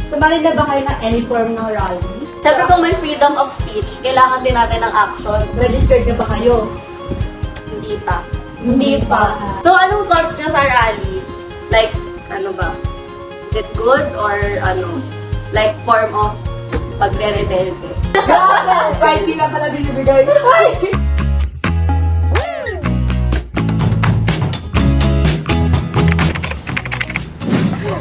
Sumali na ba kayo ng any form ng rally? Siyempre kung may freedom of speech, kailangan din natin ng action. Registered na ba kayo? Hindi pa. Hindi pa. So, anong thoughts niyo sa rally? Like, ano ba? Is it good or ano? Like, form of pagre-rebelde? Grabe! Kahit di lang pala binibigay. Ay!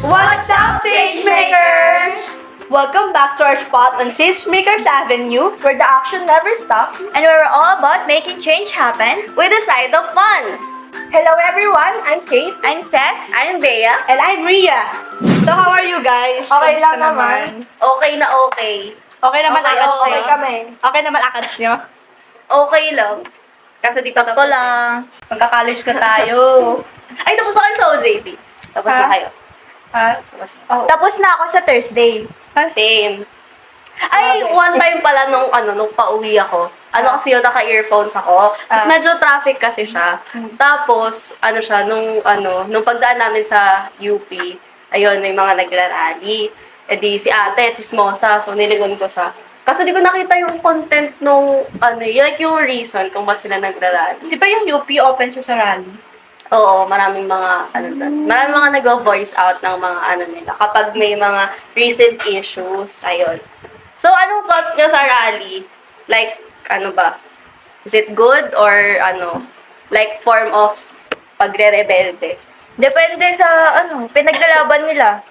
What's up, Changemakers? Welcome back to our spot on Changemakers Avenue, where the action never stops. And we're all about making change happen. With a side of fun! Hello, everyone. I'm Kate. I'm Cess. I'm Bea. And I'm Ria. So, how are you guys? Okay lang Kamusta naman. Okay na okay. Okay naman Okay, akads okay nyo? kami. Okay naman akads nyo? Okay lang. Kasi di pa Ito tapos. lang. Magka-college na tayo. Ay, tapos na kayo sa OJT. Tapos Ha? na kayo. Ha? Tapos na. Oh. Tapos na ako sa Thursday. Same. Ay, Okay. one time pala nung pauwi ako. Kasi yun, naka-earphones ako. Tapos medyo traffic kasi siya. Tapos, nung pagdaan namin sa UP, ayun, may mga nagrarally. E di si ate, chismosa, so niligon ko siya. Kasi di ko nakita yung content nung, like yung reason kung ba't sila nagrarally. Di ba yung UP open siya sa rally? Oo, maraming mga, maraming mga nag-voice out ng mga nila. Kapag may mga recent issues, ayun. So, anong thoughts nyo sa rally? Like, ano ba? Is it good or like form of pagre-rebelde? Depende sa pinaglalaban nila.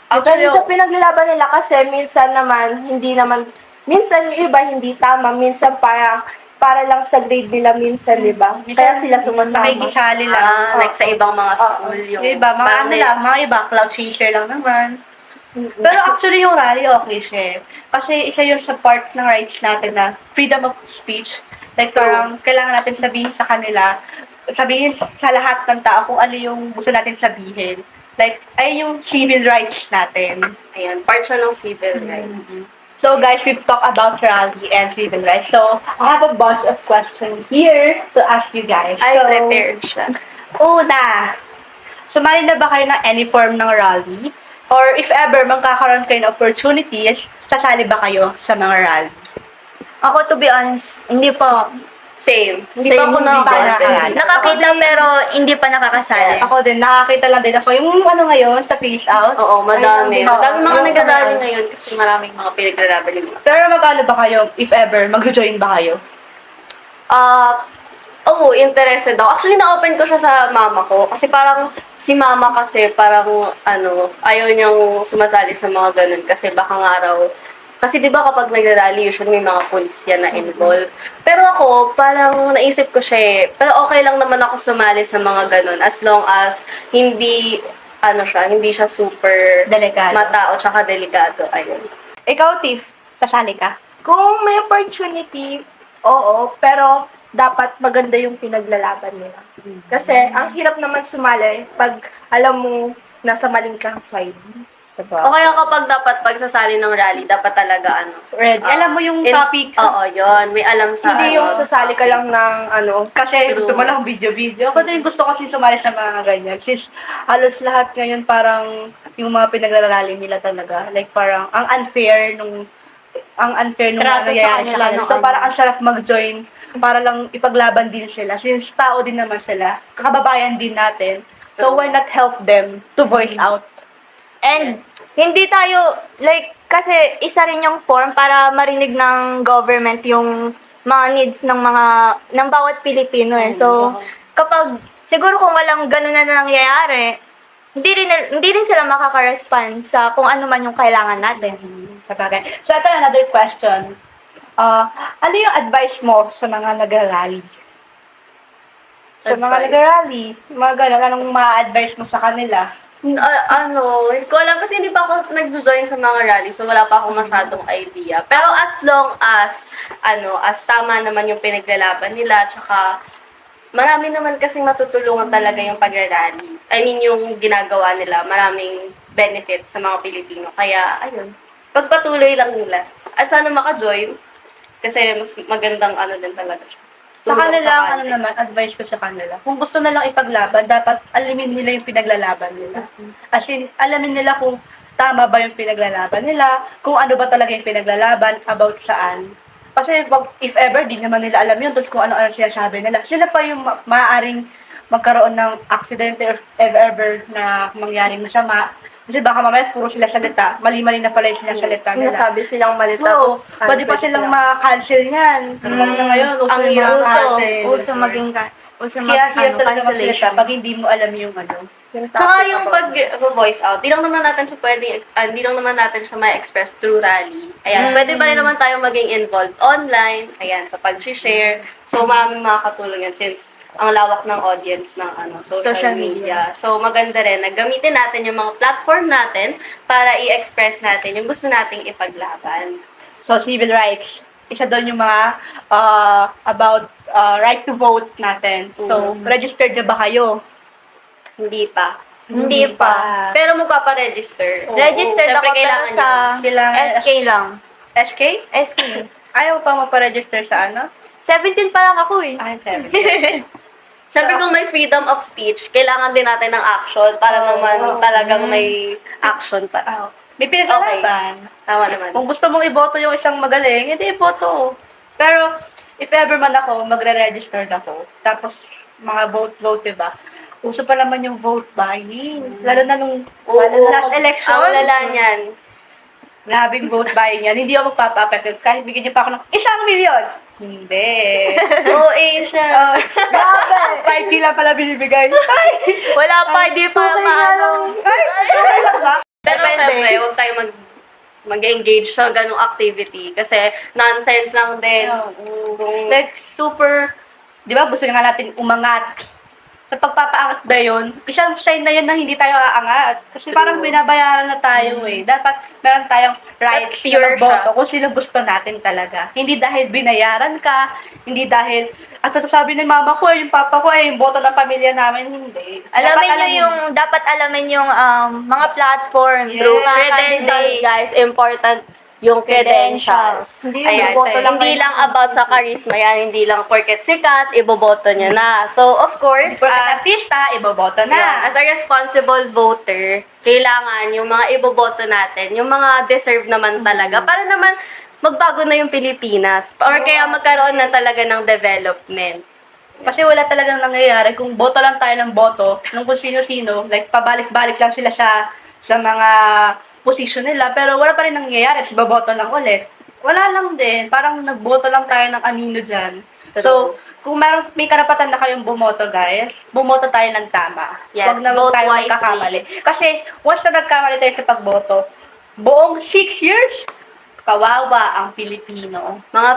Depende sa pinaglalaban nila kasi minsan yung iba hindi tama, minsan para lang sa grade nila minsan, di ba? Kaya sila sumasama. Nakikisali lang. Like sa ibang mga school. Yung iba, mga mga iba, cloud chaser lang naman. Pero actually yung rally okay siya eh. Kasi isa yun sa part ng rights natin na freedom of speech. Like parang kailangan natin sabihin sa kanila, sabihin sa lahat ng tao kung ano yung gusto natin sabihin. Like, ay yung civil rights natin. Ayun, part siya ng civil rights. So guys, we've talked about rally and civil rights. So, I have a bunch of questions here to ask you guys. I So, prepared siya. Una, sumali na ba kayo ng any form ng rally? Or if ever magkakaroon kayo ng opportunities, sasali ba kayo sa mga rally? Ako, to be honest, hindi pa. Same. Hindi Same, pa ako hindi pa nakaka-attend. Nakakita pero hindi pa nakakasali. Ako din, nakakita lang din ako. Yung ngayon, sa peace out. Oo, madami. Ayun, Madami mga yung sa nagrarally mga- ngayon kasi maraming mga pinaglalaban yung mga. Pero magkano ba kayo, if ever, mag-join ba kayo? Interested ako. Actually, na-open ko siya sa mama ko. Kasi parang, si mama kasi parang, ayaw niyang sumasali sa mga ganun. Kasi baka nga raw, kasi di ba kapag nagrarally, usually may mga police yan na involved. Pero ako, parang naisip ko siya eh. Pero okay lang naman ako sumali sa mga ganun. As long as hindi, hindi siya super Delikado. matao tsaka delikado. Ayun. Ikaw, Tiff, sasali ka? Kung may opportunity, oo, pero dapat maganda yung pinaglalaban nila. Kasi ang hirap naman sumali pag alam mo nasa maling kang side. Diba? O kaya kapag dapat pagsasali ng rally, dapat talaga Ready. Alam mo yung topic. Oo, yun. May alam sa Hindi yung sasali ka lang ng Kasi True. gusto mo lang video-video. Ako din gusto kasi sumali sa mga ganyan. Since halos lahat ngayon parang yung mga pinagrarally nila talaga. Like parang ang unfair nung Trato sa nangyayari kanila sa kanila. nung So parang ang sarap mag-join para lang ipaglaban din sila. Since tao din naman sila, kababayan din natin. So why not help them to voice out? And hindi tayo, kasi isa rin yung form para marinig ng government yung mga needs ng bawat Pilipino eh. So, siguro kung walang ganun na nangyayari, hindi rin sila makaka-respond sa kung ano man yung kailangan natin. Sa bagay. So ito another question. Ano yung advice mo sa mga nagrarally? Sa mga Advice? nagrarally, mga ganun, anong ma-advise mo sa kanila? Hindi ko alam kasi hindi pa ako nag-join sa mga rally, so wala pa akong masyadong idea. Pero as long as, as tama naman yung pinaglalaban nila, tsaka marami naman kasing matutulungan talaga yung pag-rally. I mean, yung ginagawa nila, maraming benefit sa mga Pilipino. Kaya, ayun, pagpatuloy lang nila. At sana maka-join, kasi mas magandang din talaga siya. Sa Tulong kanila, kanila. naman, advice ko sa kanila. Kung gusto na lang ipaglaban, dapat alamin nila yung pinaglalaban nila. As in, alamin nila kung tama ba yung pinaglalaban nila, kung ano ba talaga yung pinaglalaban, about saan. Kasi if ever, di naman nila alam yun, tapos kung ano-ano sinasabi nila. Sila pa yung maaaring magkaroon ng aksidente or if ever na mangyaring masama. Kasi baka mamaya puro sila salita, mali-mali na pala yung sinasalita nila. Sinasabi silang mali, Oo, tapos pwede pa silang ma-cancel yan. Katulad na ngayon, uso Ang yung mga uso, cancel. uso maging Kaya hirap talaga magsalita cancellation. pag hindi mo alam yung ano. Tsaka yung pag-voice out, di lang naman natin siya di lang naman natin siya ma-express through rally. Ayan, pwede pa rin naman tayong maging involved online, ayan, sa pag-share. So, maraming makakatulong yan since ang lawak ng audience ng social media. So, maganda rin na gamitin natin yung mga platform natin para i-express natin yung gusto nating ipaglaban. So, civil rights. Isa doon yung mga about right to vote natin. So, registered na ba kayo? Hindi pa. Hindi pa. Pero magpaparegister. Registered Siyempre, ako pero kailangan sa Kailangan SK lang. SK? SK. Ayaw pa maparegister sa ano? 17 pa lang ako eh. Ay, 7. Siyempre, kung may freedom of speech, kailangan din natin ng action para naman talagang may action pa. May pinaglalaban. Tama naman. Kung gusto mong iboto yung isang magaling, hindi iboto. Pero, if ever man ako, magre-register ako. Tapos, mga vote, diba? Uso pa naman yung vote buying. Lalo na nung last election. Ang lala niyan. Grabing vote buying yan. Hindi ako magpapa-affect. Kahit bigyan niyo pa ako ng 1,000,000. Hindi. OA siya. Grabe! 5K lang pala binibigay. Ay! Wala pa, hindi pa maano. Ay! Okay lang ba? Pero syempre, huwag tayo mag-engage sa ganong activity kasi nonsense lang din. Kung Like, super, di ba, gusto nga natin umangat. Sa pagpapaangat ba yun, isang sign na yun na hindi tayo aangat. Kasi parang binabayaran na tayo eh. Dapat meron tayong rights Pure na magboto kung sino gusto natin talaga. Hindi dahil binayaran ka, hindi dahil, at ito sabi ng mama ko, yung papa ko, yung boto ng pamilya namin, hindi. Dapat alamin yung mga platforms. Yes. Through mga credentials, candidates. guys, important yung credentials. Hindi Ayan, iboboto lang hindi kayo. lang about sa charisma yan, hindi lang porket sikat, iboboto niya na. So, of course, Porque artista, iboboto na. yeah, as a responsible voter, kailangan yung mga iboboto natin, yung mga deserve naman talaga, para naman magbago na yung Pilipinas. Or kaya magkaroon na talaga ng development. Kasi wala talagang nangyayari kung boto lang tayo ng boto ng kung sino-sino, like pabalik-balik lang sila sa mga position nila, pero wala pa rin nangyayari, tapos baboto lang ulit. Wala lang din, parang nagboto lang tayo ng anino dyan. So, kung may karapatan na kayong bumoto, guys, bumoto tayo ng tama. Yes, Huwag na vote tayo wisely. magkakamali. Kasi, once na nagkamali tayo sa pagboto, buong 6 years, kawawa ang Pilipino. Mga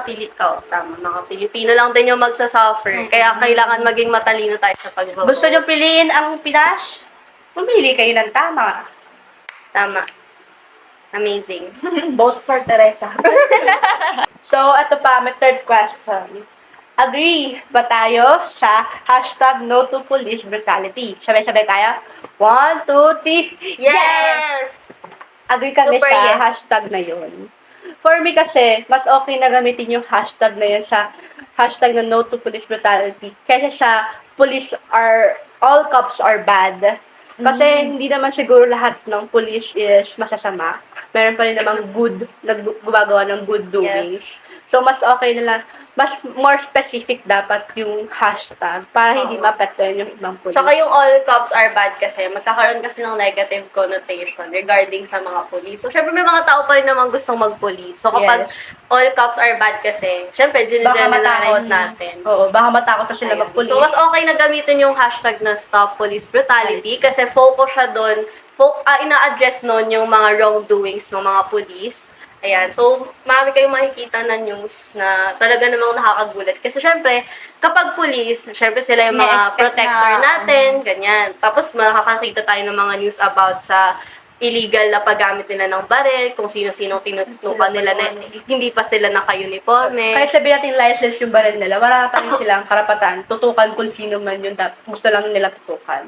Pilipino lang din yung magsasuffer. Kaya kailangan maging matalino tayo sa pagboto. Gusto nyo piliin ang Pinas? Pumili kayo ng tama. Tama. Amazing. Vote for Teresa. So, ito pa, may third question. Agree ba tayo sa hashtag no to police brutality? Sabay-sabay tayo? 1, 2, 3. Yes! Agree kami Super sa yes. hashtag na yun. For me kasi, mas okay na gamitin yung hashtag na yun sa hashtag na no to police brutality kaysa sa all cops are bad. Kasi hindi naman siguro lahat ng police is masasama. Meron pa rin namang gumagawa ng good doings. Yes. So, mas okay na lang, mas more specific dapat yung hashtag para hindi maapektuhan yung ibang police. Tsaka yung all cops are bad kasi magkakaroon kasi ng negative connotation regarding sa mga police. So, syempre may mga tao pa rin naman gustong mag-police. So, kapag Yes. all cops are bad kasi, syempre, generalize natin. Oo, baka matakot na sila Ayan. mag-police. So, mas okay na gamitin yung hashtag na Stop Police Brutality kasi focus siya doon, ina-address nun yung mga wrongdoings ng mga police. Ayan. So, marami kayong makikita na news na talaga namang nakakagulat. Kasi syempre, kapag police, syempre sila yung mga Na-expect protector na, natin, ganyan. Tapos, makakakita tayo ng mga news about sa illegal na paggamit nila ng baril, kung sino-sino tinutukan nila na hindi pa sila naka-uniforme. Kahit sabihin natin license yung baril nila, wala pa rin silang karapatan. Tutukan kung sino man yung gusto lang nila tutukan.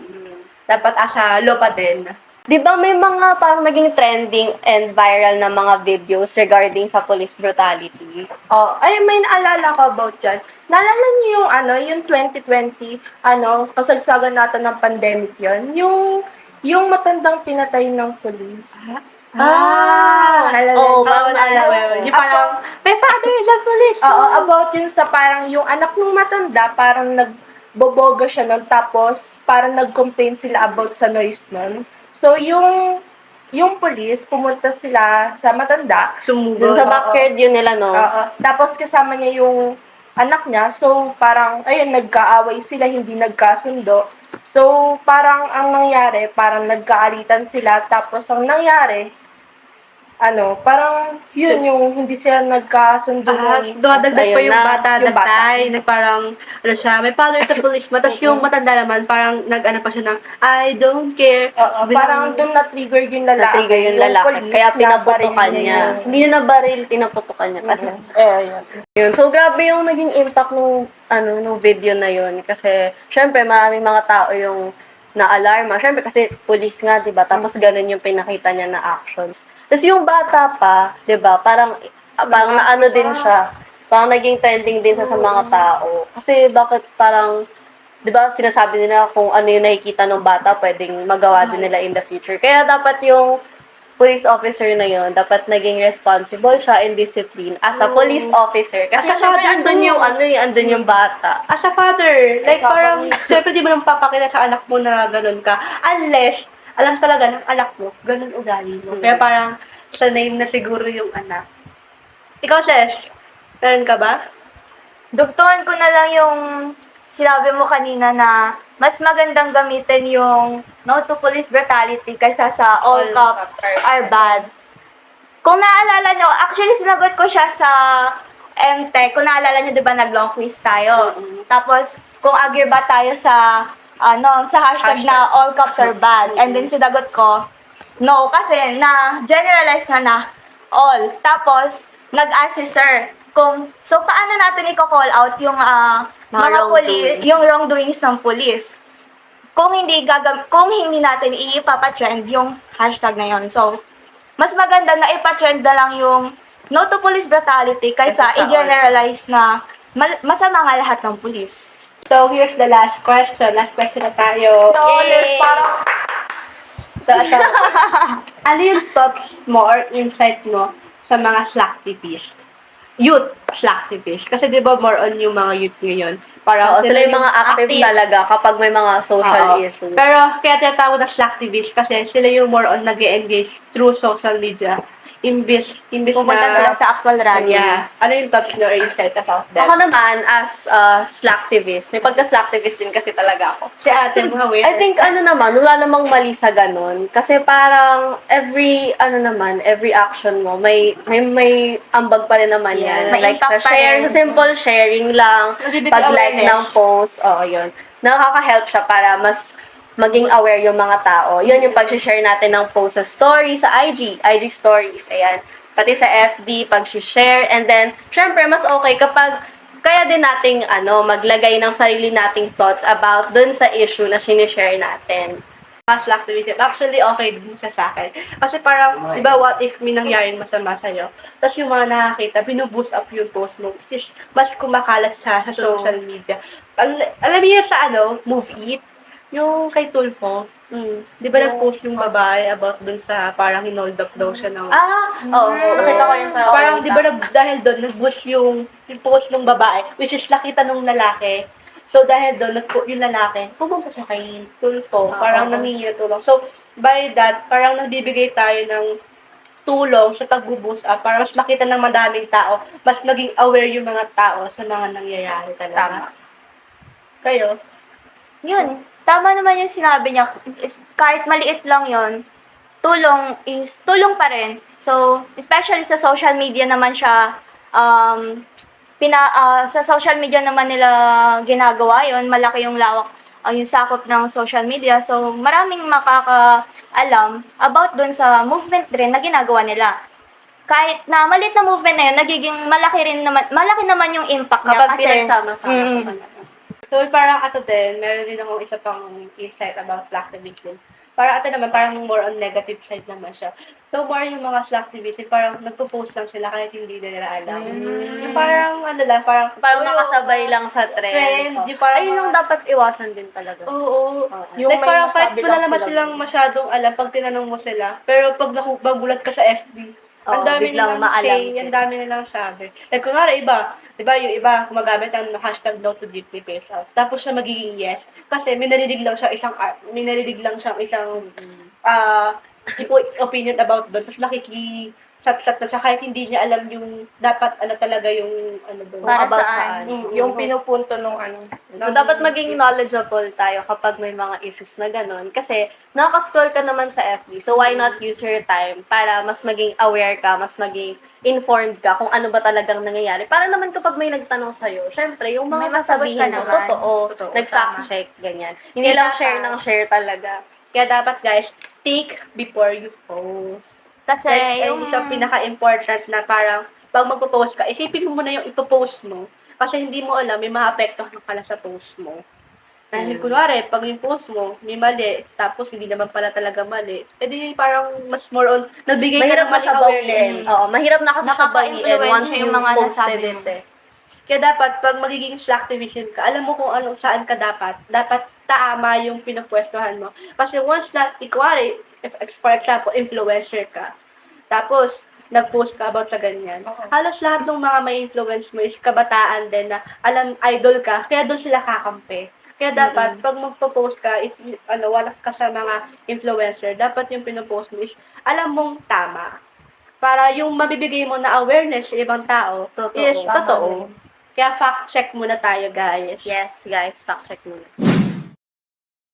Dapat asa law pa din. Di ba may mga parang naging trending and viral na mga videos regarding sa police brutality? Oh, ay may naalala ko about dyan. Naalala niyo yung 2020, kasagsagan natin ng pandemic yon, yung matandang pinatay ng police. Oo, parang naalala ko yun. Yung parang, my father is a police. Oo, about yun sa parang yung anak ng matanda, parang nagboboga siya nun, tapos parang nag-complain sila about sa noise nun. So, yung police, pumunta sila sa matanda. Dun Sumugod. sa backyard yun nila, no? Oo. Tapos kasama niya yung anak niya. So, parang, ayun, nagkaaway sila, hindi nagkasundo. So, parang ang nangyari, parang nagkaalitan sila. Tapos, ang nangyari, parang yun yung hindi sila nagkasundo. Dumadagdag pa Ayun yung na, bata yung that bata. time, na parang, siya, may father to police, tapos yung matanda naman, parang nag-ano pa siya ng, I don't care. Oo, Sabi parang ng- doon na-trigger yung lalaki. Na-trigger yung lalaki. police, Kaya pinaputukan nabaril niya. Hindi niya nabaril, pinaputukan niya. Yun. Yun. So, grabe yung naging impact nung video na yun. Kasi, syempre, maraming mga tao yung na-alarma. Syempre, kasi police nga, di ba? Tapos, ganun yung pinakita niya na actions. Tapos, yung bata pa, di ba? Parang naano din siya. Parang naging trending din siya sa mga tao. Kasi, bakit parang, di ba, sinasabi nila kung ano yung nakikita ng bata, pwedeng magawa din nila in the future. Kaya, dapat yung police officer na yun, dapat naging responsible siya in discipline as a police officer. Kasi As a syempre, father andun too. yung, andun yung bata. As a father, like As a parang, family. syempre di mo naman papakita sa anak mo na ganun ka. Unless, alam talaga ng anak mo, ganun ugali mo. Kaya parang, sanay na siguro yung anak. Ikaw, Ses, meron ka ba? Dugtungan ko na lang yung sinabi mo kanina na mas magandang gamitin yung no to police brutality kaysa sa all cops are bad. Kung naalala nyo, actually sinagot ko siya sa MTech. Kung naalala nyo, di ba, nag-long quiz tayo. Tapos, kung agree ba tayo sa, sa hashtag na all cops are bad. And then, sinagot ko, no, kasi na-generalize na all. Tapos, nag-ask si sir, so paano natin i-call out yung mga wrongdoings. yung wrongdoings ng police? Kung hindi natin ipapatrend yung hashtag na yun. So, mas maganda na ipatrend na lang yung no to police brutality kaysa Kaysa sa i-generalize na masama nga lahat ng police. So, here's the last question. Last question na tayo. So, there's parang, So, ito. Ano yung thoughts mo or insight mo sa mga slacktivist? Youth slacktivist. Kasi di ba more on yung mga youth ngayon. Parang Oo, sila yung mga active talaga kapag may mga social Oo. issues. Pero kaya tinatawag na slacktivist kasi sila yung more on nag-engage through social media. Imbis Pupunta na... sila sa actual rally. Yeah. Ano yung thoughts nyo or insight about that? Ako naman, as slacktivist, may pagka-slacktivist din kasi talaga ako. Si ate mo, wait. I think wala namang mali sa ganun. Kasi parang every action mo, may ambag pa rin naman yan. May Like sa impact pa share, rin. sa simple sharing lang, Nagbibigay pag-like awareness. ng post, yun. Nakaka-help siya para mas maging aware yung mga tao. Yun yung pag-share natin ng post sa story, sa IG stories, ayan. Pati sa FB, pag-share, and then, syempre, mas okay kapag kaya din nating maglagay ng sarili nating thoughts about dun sa issue na sinishare natin. Slacktivism. Actually, okay din siya sa akin. Kasi parang, di ba, what if may nangyaring masama sa'yo? Tapos yung mga nakakita, binuboost up yung post mo, which is, mas kumakalat siya sa social media. Alam niyo sa Move It? Yung kay Tulfo, di ba nag-post yung babae about dun sa parang hinold up daw siya ng... Oo, nakita ko yun sa Parang, di ba, dahil doon, nag-boost yung post ng babae, which is nakita nung lalaki. So, dahil doon, yung lalaki, pumunta siya kay Tulfo, parang namingi ng tulong. So, by that, parang nagbibigay tayo ng tulong sa pag-boost up para mas makita ng madaming tao, mas maging aware yung mga tao sa mga nangyayari talaga. Kayo? Yun. Tama naman yung sinabi niya. Kahit maliit lang yon, tulong pa rin. So, especially sa social media naman siya, sa social media naman nila ginagawa yon, malaki yung lawak, yung sakop ng social media. So, maraming makakaalam about dun sa movement din na ginagawa nila. Kahit na maliit na movement na yun, nagiging malaki naman yung impact niya. Kapag Kasi, pinagsama-sama ko pa. So, parang din, meron din akong isa pang insight about slacktivism. Parang ito naman, parang more on negative side naman siya. So, more yung mga slacktivism, parang nagpo-post lang sila kahit hindi na nila alam. Yung parang, ano lang, parang... Parang "Uy, makasabay lang sa trend, trend. yung parang Ayun yung mga- dapat iwasan din talaga. Oo. Yung Like, may parang kahit masabi wala lang naman sila. silang masyadong alam pag tinanong mo sila. Pero pag magulat ka sa FB, ang Oo, dami biglang nilang maalam say, sila. ang dami nilang sabi. Like, kunwari, iba, di ba, yung iba, gumagamit ng hashtag no to deeply face out. Tapos siya magiging yes. Kasi may narinig lang siya isang, opinion about doon. Tapos sat na siya kahit hindi niya alam yung dapat ano talaga yung ano doon. Para About saan? Yung pinupunto nung ano. So, ng- dapat maging knowledgeable tayo kapag may mga issues na ganun. Kasi, nakaka-scroll ka naman sa FB. So, why not use your time para mas maging aware ka, mas maging informed ka kung ano ba talagang nangyayari. Para naman kapag may nagtanong sa'yo, syempre, yung May mga masagot sasabihin ka mo, naman. Totoo, nag-fact check, ganyan. Hindi Kaya lang dapat- share ng share talaga. Kaya dapat guys, think before you post. Kasi Like, yung... yung isang pinaka-important na parang, pag magpo-post ka, isipin mo muna yung ipopost mo. Kasi hindi mo alam, may maapektuhan ka pala sa post mo. Dahil kunwari, pag yung post mo, may mali, tapos hindi naman pala talaga mali, edi parang mas more on, nabigay ka Mahirap ng na maling siya awareness. bawiin. Oo, mahirap na kasi siya bawiin Nakaka-influence once yung you mga posted nasabi it mo. eh. Kaya dapat, pag magiging slacktivism ka, alam mo kung ano, saan ka dapat tama yung pinapwestuhan mo. Kasi once na, ikwari, for example, influencer ka, tapos, nag-post ka about sa ganyan. Halos lahat ng mga may influence mo is kabataan din na alam, idol ka, kaya doon sila kakampi. Kaya dapat, pag magpo-post ka, if one of ka sa mga influencer, dapat yung pinopost mo is, alam mong tama. Para yung mabibigay mo na awareness sa ibang tao Totoo. is Tama totoo. Kaya fact check muna tayo, guys. Yes, guys, fact check muna.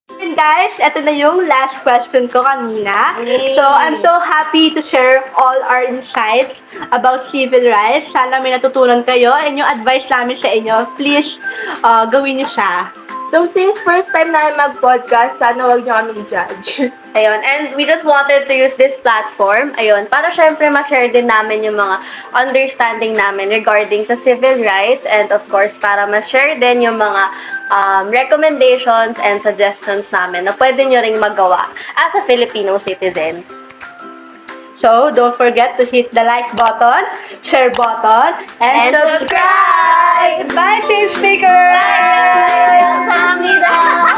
And guys, ito na yung last question ko kanina. So, I'm so happy to share all our insights about civil rights. Sana may natutunan kayo and yung advice namin sa inyo, please gawin nyo siya. So, since first time na mag-podcast, sana wag nyo kami judge. Ayun, and we just wanted to use this platform, ayun, para syempre ma-share din namin yung mga understanding namin regarding sa civil rights and of course, para ma-share din yung mga recommendations and suggestions namin na pwede nyo ring magawa as a Filipino citizen. So, don't forget to hit the like button, share button, and subscribe! Bye, Change Maker! Bye! Kamsahamnida!